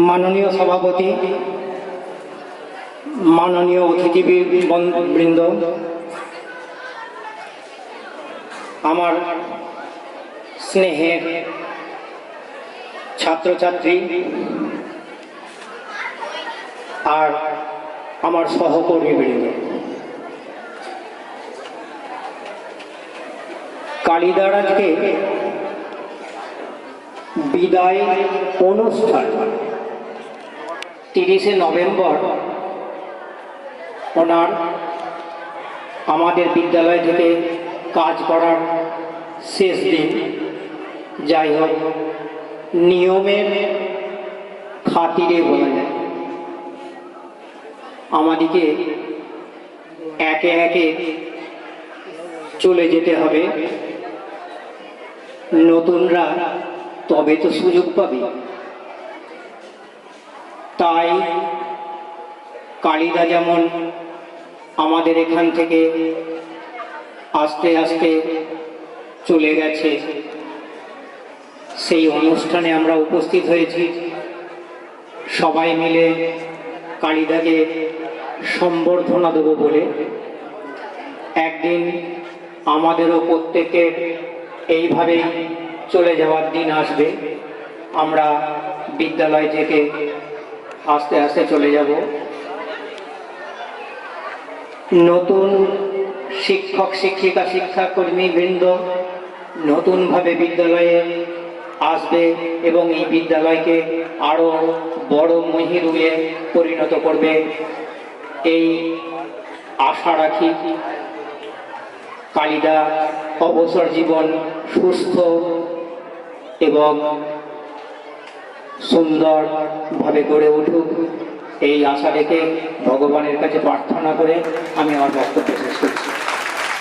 মাননীয় সভাপতি, মাননীয় অতিথিবৃন্দ, আমার স্নেহের ছাত্রছাত্রী আর আমার সহকর্মীবৃন্দ, কালিদার আজকে বিদায় অনুষ্ঠান 30শে নভেম্বর ওনার আমাদের বিদ্যালয় থেকে কাজ করার শেষ দিন। যাই হোক, নিয়মের খাতিরে বলা যায় আমাদেরকে একে একে চলে যেতে হবে। নতুনরা তবে তো সুযোগ পাবে। তাই কালিদা যেমন আমাদের এখান থেকে আস্তে আস্তে চলে গেছে, সেই অনুষ্ঠানে আমরা উপস্থিত হয়েছি। সবাই মিলে কালিদাকে সম্বর্ধনা দেব বলে। একদিন আমাদেরও প্রত্যেকের এইভাবেই চলে যাওয়ার দিন আসবে। আমরা বিদ্যালয় থেকে আস্তে আস্তে চলে যাব। নতুন শিক্ষক শিক্ষিকা শিক্ষাকর্মী বৃন্দ নতুনভাবে বিদ্যালয়ে আসবে এবং এই বিদ্যালয়কে আরো বড় মহিরুহে পরিণত করবে, এই আশা রাখি। কালিদা অবসর জীবন সুস্থ এবং সুন্দরভাবে গড়ে উঠুক, এই আশা রেখে ভগবানের কাছে প্রার্থনা করে আমি আমার বক্তব্য শেষ করছি।